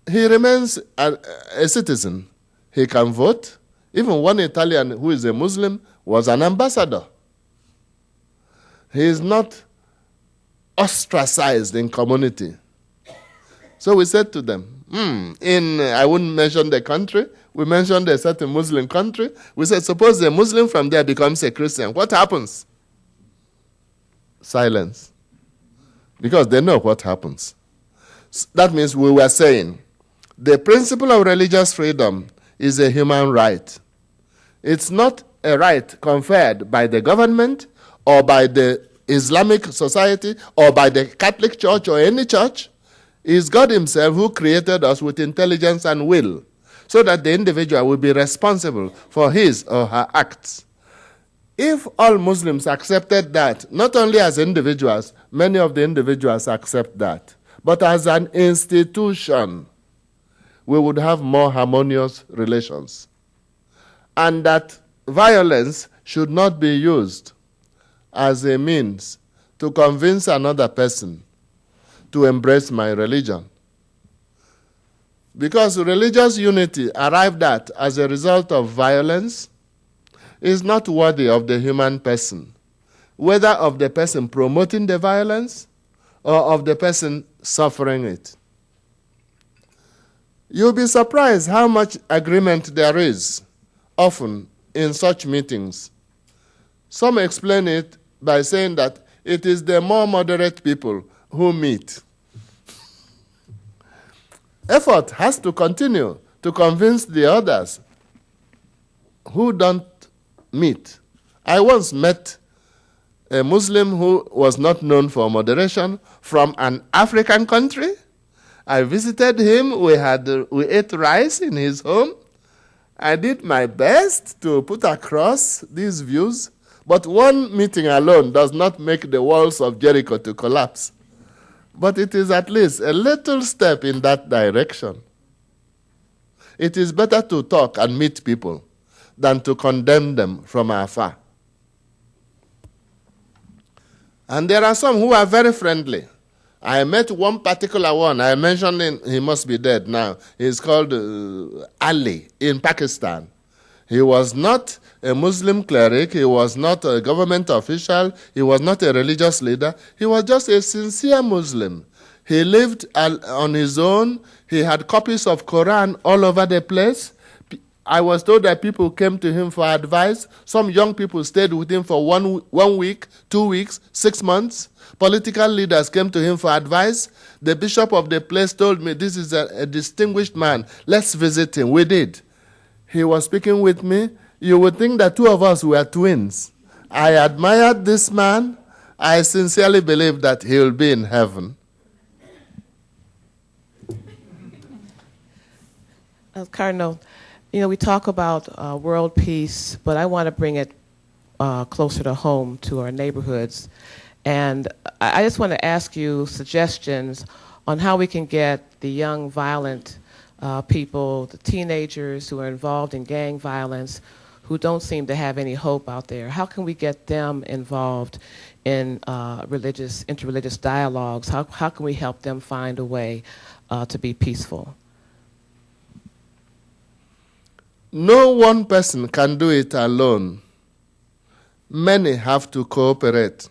he remains a citizen. He can vote. Even one Italian who is a Muslim was an ambassador. He is not ostracized in community. So we said to them, I wouldn't mention the country, we mentioned a certain Muslim country. We said, suppose a Muslim from there becomes a Christian, what happens? Silence. Because they know what happens. That means we were saying, the principle of religious freedom is a human right. It's not a right conferred by the government or by the Islamic society or by the Catholic Church or any church. It's God himself who created us with intelligence and will, so that the individual will be responsible for his or her acts. If all Muslims accepted that, not only as individuals, many of the individuals accept that, but as an institution, we would have more harmonious relations. And that violence should not be used as a means to convince another person to embrace my religion. Because religious unity arrived at as a result of violence is not worthy of the human person, whether of the person promoting the violence or of the person suffering it. You'll be surprised how much agreement there is often in such meetings. Some explain it by saying that it is the more moderate people who meet. Effort has to continue to convince the others who don't meet. I once met a Muslim who was not known for moderation from an African country. I visited him. We ate rice in his home. I did my best to put across these views, but one meeting alone does not make the walls of Jericho to collapse. But it is at least a little step in that direction. It is better to talk and meet people than to condemn them from afar. And there are some who are very friendly. I met one particular one. I mentioned him. He must be dead now. He's called Ali in Pakistan. He was not a Muslim cleric. He was not a government official. He was not a religious leader. He was just a sincere Muslim. He lived on his own. He had copies of Quran all over the place. I was told that people came to him for advice. Some young people stayed with him for 1 week, 2 weeks, 6 months. Political leaders came to him for advice. The bishop of the place told me, this is a distinguished man. Let's visit him. We did. He was speaking with me. You would think that two of us were twins. I admired this man. I sincerely believe that he will be in heaven. Cardinal, we talk about world peace, but I want to bring it closer to home, to our neighborhoods. And I just want to ask you suggestions on how we can get the young, violent people, the teenagers who are involved in gang violence, who don't seem to have any hope out there. How can we get them involved in interreligious dialogues? How can we help them find a way to be peaceful? No one person can do it alone. Many have to cooperate.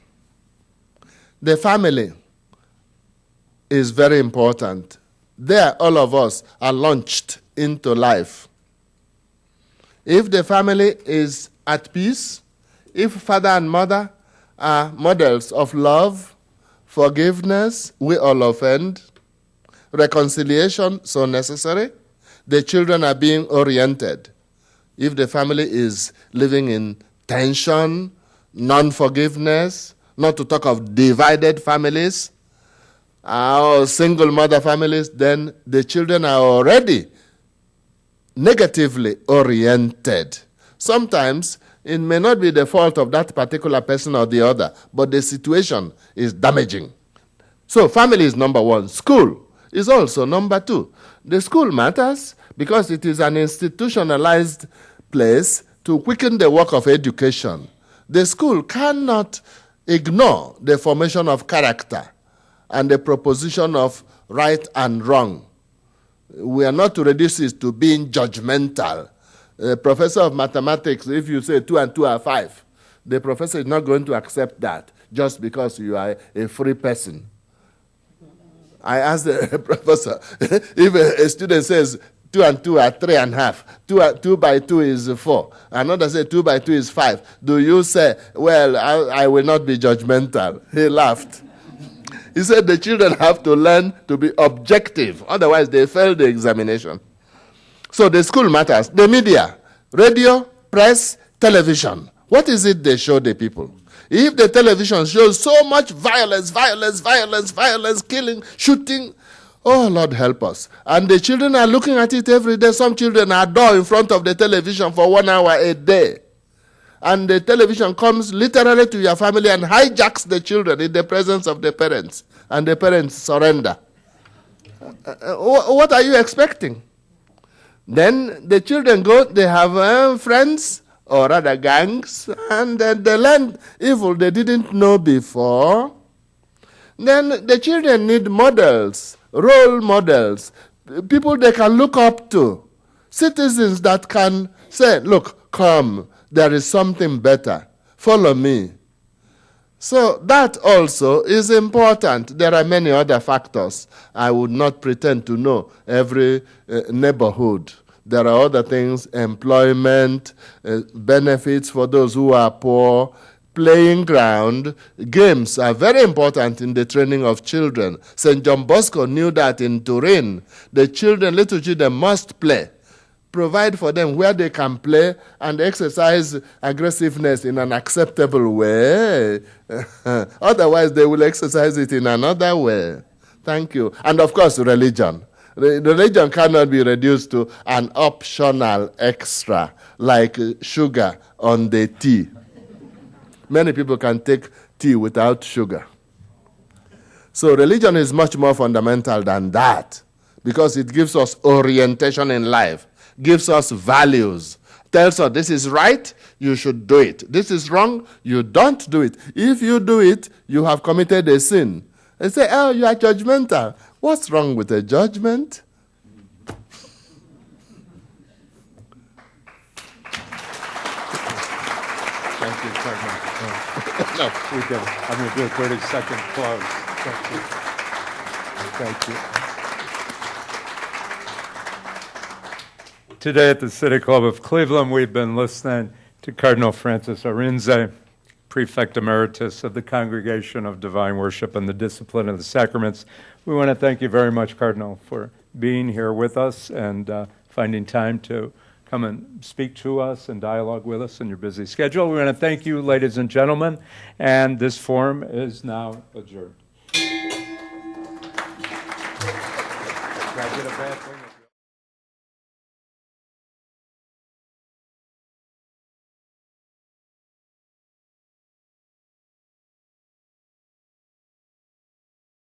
The family is very important. There, all of us are launched into life. If the family is at peace, if father and mother are models of love, forgiveness, we all offend, reconciliation so necessary, the children are being oriented. If the family is living in tension, non-forgiveness, not to talk of divided families, or single mother families, then the children are already negatively oriented. Sometimes it may not be the fault of that particular person or the other, but the situation is damaging. So family is number one. School is also number two. The school matters because it is an institutionalized place to quicken the work of education. The school cannot ignore the formation of character and the proposition of right and wrong. We are not to reduce it to being judgmental. A professor of mathematics, if you say 2 and 2 are 5, the professor is not going to accept that just because you are a free person. I asked the professor, if a student says 2 and 2 are 3.5, 2 by 2 is 4, another says 2 by 2 is 5, do you say, well, I will not be judgmental? He laughed. He said the children have to learn to be objective, otherwise they fail the examination. So the school matters. The media, radio, press, television. What is it they show the people? If the television shows so much violence, killing, shooting, oh, Lord help us. And the children are looking at it every day. Some children adore in front of the television for 1 hour a day. And the television comes literally to your family and hijacks the children in the presence of the parents. And the parents surrender. What are you expecting? Then the children go, they have friends, or rather gangs, and then they learn evil they didn't know before. Then the children need models, role models, people they can look up to, citizens that can say, look, come, there is something better, follow me. So that also is important. There are many other factors. I would not pretend to know every neighborhood. There are other things, employment, benefits for those who are poor, playing ground. Games are very important in the training of children. St. John Bosco knew that in Turin. The children, little children, must play. Provide for them where they can play and exercise aggressiveness in an acceptable way. Otherwise, they will exercise it in another way. Thank you. And of course, religion. Religion cannot be reduced to an optional extra like sugar on the tea. Many people can take tea without sugar. So religion is much more fundamental than that because it gives us orientation in life, gives us values, tells us this is right, you should do it. This is wrong, you don't do it. If you do it, you have committed a sin. They say, oh, you are judgmental. What's wrong with a judgment? Thank you, Cardinal. No, we did. I'm going to do a 30-second close. Thank you. Thank you. Today at the City Club of Cleveland, we've been listening to Cardinal Francis Arinze, Prefect Emeritus of the Congregation of Divine Worship and the Discipline of the Sacraments. We want to thank you very much, Cardinal, for being here with us and finding time to come and speak to us and dialogue with us in your busy schedule. We want to thank you, ladies and gentlemen, and this forum is now adjourned. Did I get a bad thing?